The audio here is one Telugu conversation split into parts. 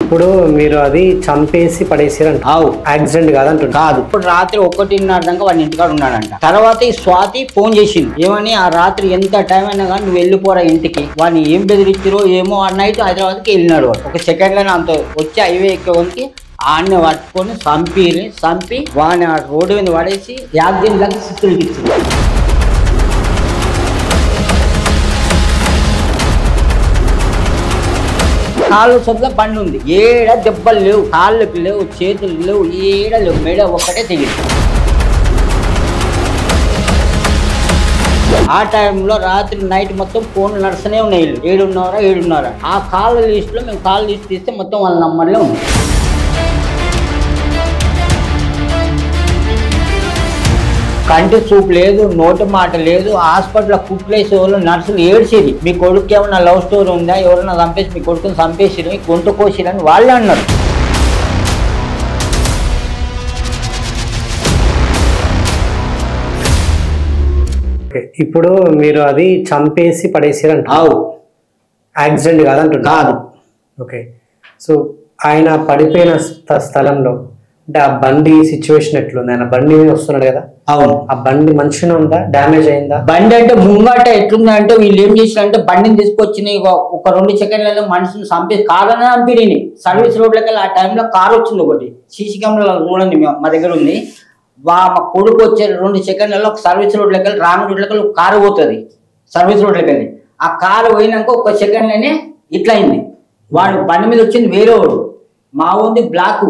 ఇప్పుడు మీరు అది చంపేసి పడేసారంట. యాక్సిడెంట్ కాదంట. కాదు. ఇప్పుడు రాత్రి 1:30 దాకా వాడి ఇంటికాడ ఉన్నాడంట. తర్వాత ఈ స్వాతి ఫోన్ చేసింది. ఏమని ఆ రాత్రి ఎంత టైం అయినా కానీ నువ్వు వెళ్ళిపోరా ఇంటికి. వాడిని ఏం బెదిరించారో ఏమో ఆ నైట్ హైదరాబాద్కి వెళ్ళినాడు. ఒక సెకండ్ లోనే అంత వచ్చి హైవే ఎక్కడానికి ఆడిని పట్టుకొని చంపి వాడిని ఆ రోడ్డు మీద పడేసి యాక్సిడెంట్ లాగా సిక్కులకి ఇచ్చింది. కాళ్ళు సొంత బండి ఉంది. ఏడ దెబ్బలు లేవు, కాళ్ళకి లేవు, చేతులు లేవు, ఏడ లేవు, మెడ ఒక్కటే తెగింది. ఆ టైంలో రాత్రి నైట్ మొత్తం ఫోన్లు నడుస్తూనే ఉన్నాయి. 7:30 ఆ కాళ్ళ లిస్టులో మేము కాళ్ళ లిస్ట్ తీస్తే మొత్తం వాళ్ళ నంబర్లే ఉంది. కంటి చూపు లేదు, నోటి మాట లేదు. హాస్పిటల్ కుట్లేసే వాళ్ళు నర్సులు ఏడ్చేది. మీ కొడుకు ఏమన్నా లవ్ స్టోరీ ఉందా, ఎవరైనా చంపేసి మీ కొడుకుని చంపేసిరు, మీ గొంతు కోసిరని వాళ్ళే అన్నారు. ఇప్పుడు మీరు అది చంపేసి పడేసారంట. యాక్సిడెంట్ కాదంట. కాదు. ఓకే. సో ఆయన పడిపోయిన స్థలంలో అంటే ఆ బండి సిచ్యువేషన్ ఎట్లుంది? ఆయన బండి మీద వస్తున్నాడు కదా. అవును. ఆ బండి మంచిగా ఉందా, డ్యామేజ్ అయిందా? బండి అంటే ముంగట ఎట్లుంది అంటే వీళ్ళు ఏం చేసినారంటే బండిని తీసుకొచ్చిన ఒక 2 సెకండ్లలో మనిషిని చంపేసి కారునే చంపిని. సర్వీస్ రోడ్లకి ఆ టైంలో కారు వచ్చింది ఒకటి. సీసీ కెమెరా చూడండి మా దగ్గర ఉంది. మా కొడుకు వచ్చే 2 సెకండ్లలో ఒక సర్వీస్ రోడ్లకి వెళ్ళి రాంగ్ రోడ్లకి ఒక కారు పోతుంది. సర్వీస్ రోడ్లకి వెళ్ళి ఆ కారు పోయినాక 1 సెకండ్లోనే ఇట్లా అయింది. వాడు బండి మీద వచ్చింది వేరే వాడు. మా ఉంది బ్లాక్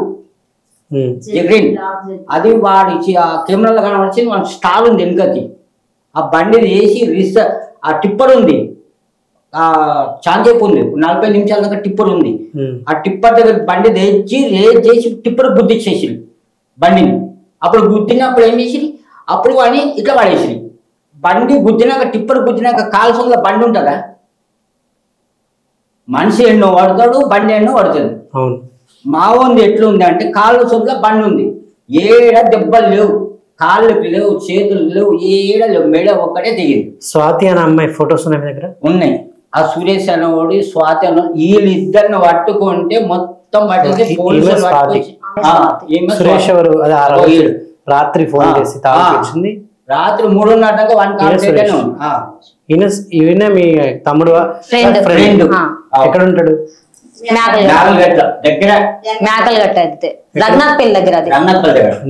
గ్రీన్. అది వాడు ఆ కెమెరాలో కనబడిచింది. వాడు స్టార్ ఉంది వెనుకకి. ఆ బండి వేసి ఆ టిప్పర్ ఉంది, ఆ చాంచేపు ఉంది. 40 నిమిషాల దాకా టిప్పర్ ఉంది. ఆ టిప్పర్ దగ్గర బండి రేజ్ చేసి టిప్పర్ గుద్దిచ్చేసి బండిని. అప్పుడు గుద్దినప్పుడు ఏం చేసి అప్పుడు వాడిని ఇట్లా పడేసి బండి గుద్దినాక టిప్పర్ గుద్దినాక కాల్సంలో బండి ఉంటుందా? మనిషి ఎన్నో పడతాడు, బండి ఎన్నో పడుతుంది. మా ఉంది ఎట్లుంది అంటే కాళ్ళు సొంత బండి ఉంది. ఏడ దెబ్బలు లేవు, కాళ్ళకి లేవు, చేతులు లేవు, ఏడ లేవు, మెడ ఒక్కటే తెగింది. స్వాతి అనే అమ్మాయి ఫొటోస్ ఉన్నాయి మీ దగ్గర? ఉన్నాయి. ఆ సురేష్ అనేవాడు, స్వాతి అన్న వీళ్ళిద్దరిని పట్టుకుంటే మొత్తం పట్టేసి సురేష్ ఎవరు? రాత్రి ఫోన్ చేసి తాగింది. రాత్రి 3:30 దాకా ఈయన మీ తమ్ముడు ఫ్రెండ్ ఎక్కడ ఉంటాడు?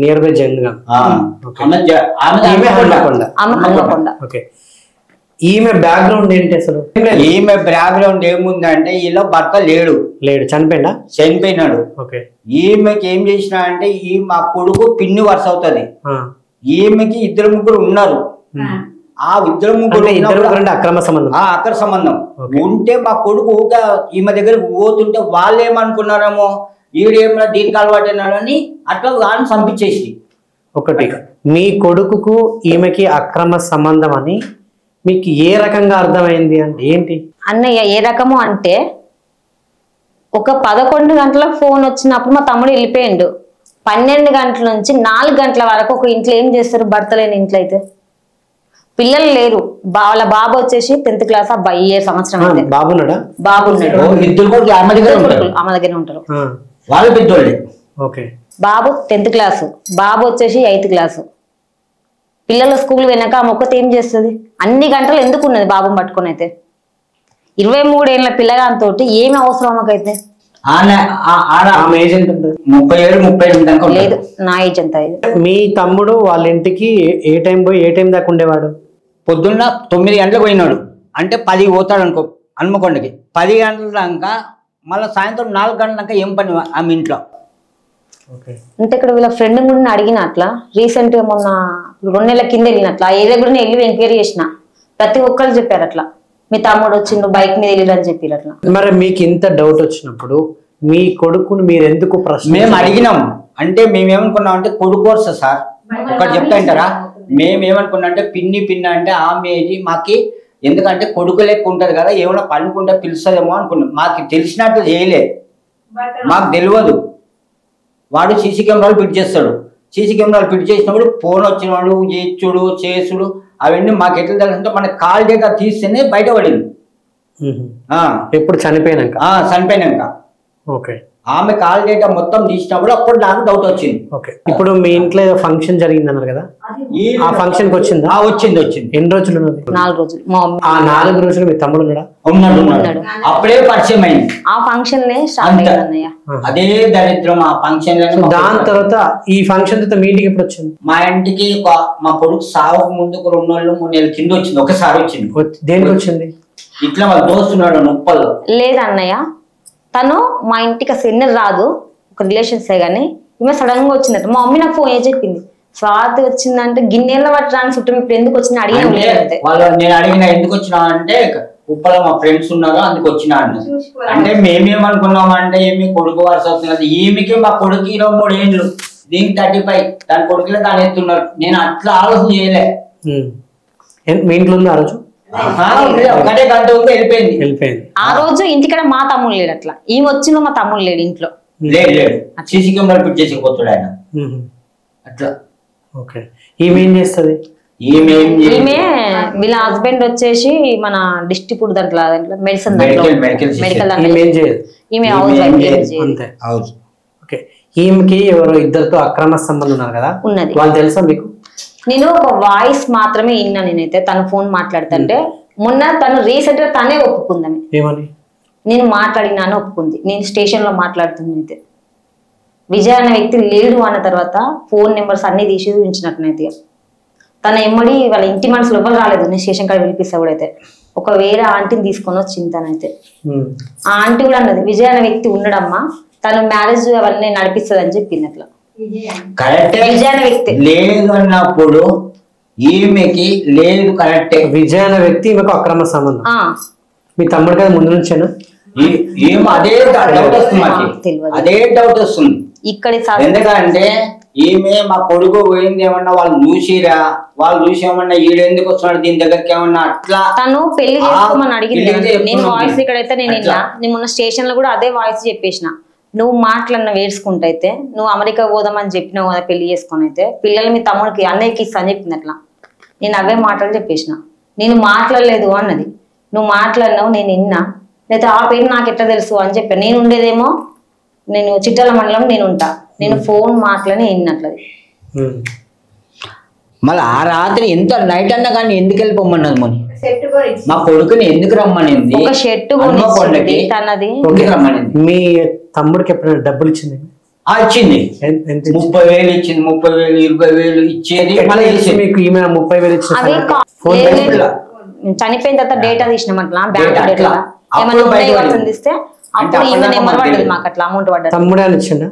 నియర్ బై జంగం. ఈమె బ్యాక్గ్రౌండ్ ఏంటి అసలు? ఈమె బ్యాక్గ్రౌండ్ ఏముందంటే ఈలో భర్త లేడు, చనిపోయినాడు. ఈమెకి ఏం చేసినా అంటే ఈ మా కొడుకు పిన్ని వరుస అవుతుంది. ఈమెకి 2-3 ఉన్నారు. ఆ 2-3 అక్రమ సంబంధం ఉంటే మా కొడుకు ఈమె దగ్గరకు పోతుంటే వాళ్ళు ఏమనుకున్నారేమో ఈడేమో దీనికి అలవాటైనాడని అట్లా వాళ్ళని చంపించేసి. ఒకటి, మీ కొడుకుకు ఈమెకి అక్రమ సంబంధం అని మీకు ఏ రకంగా అర్థమైంది అంటే ఏంటి అన్నయ్య? ఏ రకము అంటే ఒక 11 గంటలకు ఫోన్ వచ్చినప్పుడు మా తమ్ముడు వెళ్ళిపోయిండు. 12 గంటల నుంచి 4 గంటల వరకు ఒక ఇంట్లో ఏం చేస్తారు? భర్త లేని ఇంట్లో అయితే పిల్లలు లేరు. వాళ్ళ బాబు వచ్చేసి 10th క్లాస్, అబ్బాయి 7 సంవత్సరం. బాబున్నాడా? బాబున్నాడు. ఆమె దగ్గర ఉంటారు. వాళ్ళ పెద్దోళ్ళే. బాబు 10th క్లాసు, బాబు వచ్చేసి 8th క్లాసు. పిల్లల స్కూల్ వెనక ఆమె ఒక్కతే ఏం చేస్తుంది? అన్ని గంటలు ఎందుకు ఉన్నది బాబుని పట్టుకొని? అయితే 23 ఏళ్ళ పిల్లగాంతో ఏమి అవసరం ఆమెకైతే? లేదు, నా ఏజ్ ఎంత. మీ తమ్ముడు వాళ్ళ ఇంటికి ఏ టైం పోయి ఏ టైం దాకా ఉండేవాడు? పొద్దున్న 9 గంటలకు పోయినాడు అంటే 10కి పోతాడు అనుకో హన్మకొండకి. 10 గంటల దాకా మళ్ళీ సాయంత్రం 4 గంటల దాకా ఏం పని ఆమె ఇంట్లో. అంటే ఇక్కడ వీళ్ళ ఫ్రెండ్ కూడా అడిగిన అట్లా రీసెంట్ గా మొన్న 2 నెలల కింద వెళ్ళినట్లా ఆ ఏరియా కూడా వెళ్ళి ఎంక్వైరీ చేసిన. ప్రతి ఒక్కరు చెప్పారు అట్లా మీ తమ్ముడు వచ్చిండు బైక్ మీద వెళ్ళిరని చెప్పారు అట్లా. మరి మీకు ఇంత డౌట్ వచ్చినప్పుడు మీ కొడుకుని మీరు ఎందుకు ప్రశ్న? మేము అడిగినాం అంటే మేమేమనుకున్నాం అంటే కొడుకు వరుస సార్ ఒకటి చెప్తాంటారా. మేమేమనుకున్నా అంటే పిన్ని అంటే ఆమె మాకి ఎందుకంటే కొడుకు లెక్క ఉంటది కదా, ఏమైనా పనుకుంటే పిలుస్తుందేమో అనుకున్నాం. మాకు తెలిసినట్టు చేయలే, మాకు తెలియదు. వాడు సీసీ కెమెరాలు ఫిట్ చేస్తాడు. సీసీ కెమెరాలు ఫిట్ చేసినప్పుడు ఫోన్ వచ్చిన వాడు చేసుడు అవన్నీ మాకు ఎట్లా తెలుసు? మన కాల్ డేటా తీస్తేనే బయట పడింది. ఎప్పుడు? చనిపోయినాక. చనిపోయినాక. ఓకే. ఆమె కాల్ డేటా మొత్తం తీసినప్పుడు అప్పుడు నాకు డౌట్ వచ్చింది. ఓకే, ఇప్పుడు మీ ఇంట్లో ఏదో ఫంక్షన్ జరిగింది అన్నారు కదా, ఆ ఫంక్షన్ కి వచ్చిందా? వచ్చింది. ఎన్ని రోజులు ఉన్నది? 4 రోజులు. మా మమ్మీ ఆ 4 రోజులు మీ తమ్ముడు ఉన్నాడా? ఉన్నాడు. అప్పుడే పరిచయం అయింది. ఆ ఫంక్షన్ స్టార్ట్ అయ్యింది అన్నయ్య. అదే దరిద్రం ఆ ఫంక్షన్. దాని తర్వాత ఈ ఫంక్షన్ తర్వాత మీ ఇంటికి ఎప్పుడు వచ్చింది? మా ఇంటికి మా కొడుకు సాగుకు ముందుకు 2 నెలలు 3 నెలల కింద వచ్చింది. ఒకసారి వచ్చింది. దేనికి వచ్చింది? ఇట్లా వాళ్ళ దోస్తున్నాడు నొప్పల్లో. లేదన్నయ్య, తను మా ఇంటికి అసలు రాదు, ఒక రిలేషన్స్ గానీ ఈమె సడన్ గా వచ్చిందట. మా మమ్మీ నాకు ఫోన్ చేసి చెప్పింది, స్వాతి వచ్చిందంటే గిన్నెల పట్టడానికి చుట్టూ ఇప్పుడు ఎందుకు వచ్చినా అడిగిన. నేను అడిగిన ఎందుకు వచ్చినా అంటే ఉప్పలో మా ఫ్రెండ్స్ ఉన్నారు అందుకు వచ్చినా అన్న. అంటే మేమేమనుకున్నాం అంటే ఏమి కొడుకు వరుస అవుతుంది కదా, ఈమెకి మా కొడుకు 23 ఏళ్ళు, దీనికి 35, దాని కొడుకులే దాని ఎత్తున్నారు. నేను అట్లా ఆలోచన చేయలే. మీ ఇంట్లో ఉంది ఆ రోజు? ఒకటే గంట ఉంది, వెళ్ళిపోయింది. ఆ రోజు ఇంటికాడ మా తమ్ముడు లేడు, అట్లా ఈమె వచ్చిన మా తమ్ముడు లేడు ఇంట్లో. లేదు సీసీ కెమెరా ఫిట్ చేసి పోతాడు ఆయన అట్లా. ఓకే, ఈమె ఏం చేస్తుంది? ఈమె వీళ్ళ హస్బెండ్ వచ్చేసి మన డిస్ట్రిబ్యూట్ దాంట్లో మెడిసిన్ మెడికల్ ఈమె హౌస్. ఓకే, ఈమెకి ఎవరో ఇద్దరితో అక్రమ సంబంధం ఉన్నారు కదా, ఉన్నది. వాళ్ళు తెలుసా మీకు? నేను ఒక వాయిస్ మాత్రమే విన్నా. నేనైతే తను ఫోన్ మాట్లాడుతుంటే మొన్న తను రీసెంట్ గా తనే ఒప్పుకుందని. ఏమని? నేను మాట్లాడినాను ఒప్పుకుంది. నేను స్టేషన్ లో మాట్లాడుతుంది అయితే విజయ్ అన్న వ్యక్తి లేడు అన్న తర్వాత ఫోన్ నెంబర్స్ అన్ని తీసి ఉంచినట్టునైతే తన ఎమ్మడి వాళ్ళ ఇంటి మనుషులు ఎవ్వరు రాలేదు. నేను స్టేషన్ కాడ పిలిపిస్తా కూడా అయితే ఒక వేరే ఆంటీని తీసుకొని వచ్చింది తనైతే. ఆ ఆంటీ కూడా అన్నది విజయ్ అన్న వ్యక్తి ఉండడమ్మా, తను మ్యారేజ్ అవన్నీ నడిపిస్తుంది అని చెప్పింది. అట్లా విజయ్ అన్న వ్యక్తి లేదు అన్నప్పుడు ఈమెకి లేదు కరెక్టే. విజయ్ అన్న వ్యక్తి ఈమెకు అక్రమ సంబంధం. మీ తమ్ముడు కదా ముందు నుంచేనా? అదే డౌట్ వస్తుంది, అదే డౌట్ వస్తుంది ఇక్కడ. ఎందుకంటే ఈమె మా కొడుకు పోయింది ఏమన్నా వాళ్ళు చూసిరా, వాళ్ళు చూసి ఏమన్నా ఈడెందుకు వస్తున్నాడు దీని దగ్గరికి ఏమన్నా అట్లా. తను పెళ్లి చేసుకోమని అడిగింది. నేను వాయిస్ ఇక్కడైతే నేను మొన్న స్టేషన్ లో కూడా అదే వాయిస్ చెప్పేసిన. నువ్వు మాటలన్న వేసుకుంటైతే నువ్వు అమెరికా పోదామని చెప్పినావు కదా పెళ్లి చేసుకొని, అయితే పిల్లలు మీ తమ్ముడికి అన్నయ్యకి ఇస్తా అని చెప్పింది. అట్లా నేను అవే మాటలు చెప్పేసిన. నేను మాట్లాడలేదు అన్నది. నువ్వు మాట్లాడినావు నేను విన్నా, లేదా ఆ పేరు నాకు ఎట్లా తెలుసు అని చెప్పాను. నేను ఉండేదేమో నేను చిట్టాల మండలం నేను ఉంటా, నేను ఫోన్ మాట్లాడి విన్నట్లది. మళ్ళీ ఆ రాత్రి ఎంత నైట్ అన్నా కానీ ఎందుకు వెళ్ళిపోమన్నది మొన్న మా కొడుకుని ఎందుకు రమ్మనింది? ఒక షర్ట్ తనది రమ్మనింది. మీ తమ్ముడికి ఎప్పుడైనా డబ్బులు ఇచ్చింది? ఇచ్చింది 30,000 ఇచ్చింది, 30,000 20,000 ఇచ్చేది. మీకు ఈమె 30,000 ఇచ్చింది. చనిపోయిన తర్వాత డేటా తీసినాం అట్లా బ్యాంక్ డేటా ఏమైనా ఇస్తే అప్పుడు ఈమె నెంబర్ పడ్డది మాకు, అట్లా అమౌంట్ పడ్డది. తమ్ముడే అని ఇచ్చిండా?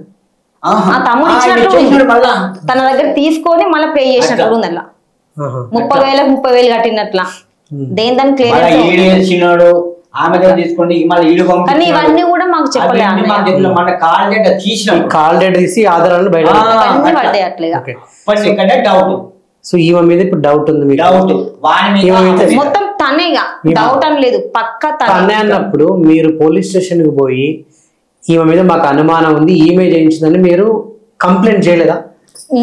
తమ్ముడు ఇచ్చినట్టు తన దగ్గర తీసుకొని మళ్ళీ పే చేసినట్టు ఉంది. అట్లా 30,000 కట్టినట్లా దేని దాన్ని క్లియర్ ఆమె తీసుకోండి. కానీ ఇవన్నీ కూడా మాకు చెప్పలేదు. కాల్ డేటా తీసి ఆధారాలను బయట పడ్డాయి అట్లా. డౌట్. సో ఈమె మీద ఇప్పుడు డౌట్ ఉంది మీకు? మొత్తం తనేగా, డౌట్ అని లేదు, పక్క తనే అన్నప్పుడు మీరు పోలీస్ స్టేషన్ కి పోయి ఈమె మీద మాకు అనుమానం ఉంది ఈమె చేయించిందని మీరు కంప్లైంట్ చేయలేదా?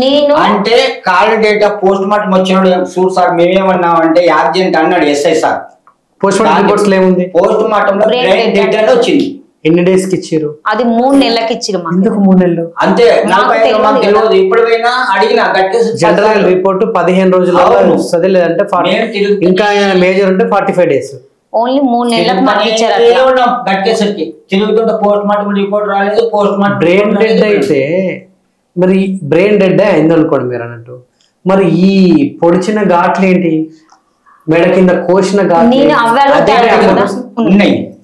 నేను అంటే కాల్ డేటా పోస్ట్ మార్టం వచ్చినప్పుడు చూడు సార్ మేమేమన్నామంటే యాక్సిడెంట్ అన్నాడు SI sir. Post mortem reports లో ఏముంది? పోస్ట్ మార్టం లో బ్రెయిన్ డేటా వచ్చింది. ఎన్ని డేస్ కి ఇచ్చారు? అది 3 నెలలకి ఇచ్చారు. ఎందుకు 3 నెలలు? అంతే, తెలియదు. ఇప్పుడు పోయినా అడిగినా జనరల్ రిపోర్ట్ 15 రోజుల్లో వస్తుంది, లేదంటే ఇంకా మేజర్ ఉంటే 45 డేస్. ఓన్లీ 3 నెలలకు మాకు ఇచ్చారు. గట్కేసరికి తిరుగుతుంటే పోస్ట్ మార్టం రిపోర్ట్ రాలేదు. పోస్ట్ మార్టం బ్రెయిన్ డెడ్ అయితే మరి బ్రెయిన్ డెడ్ అయింది అనుకోండి మీరు అన్నట్టు, మరి ఈ పొడిచిన ఘాట్లు ఏంటి? మెడ కింద కోసిన ఘాట్లు ఉన్నాయి.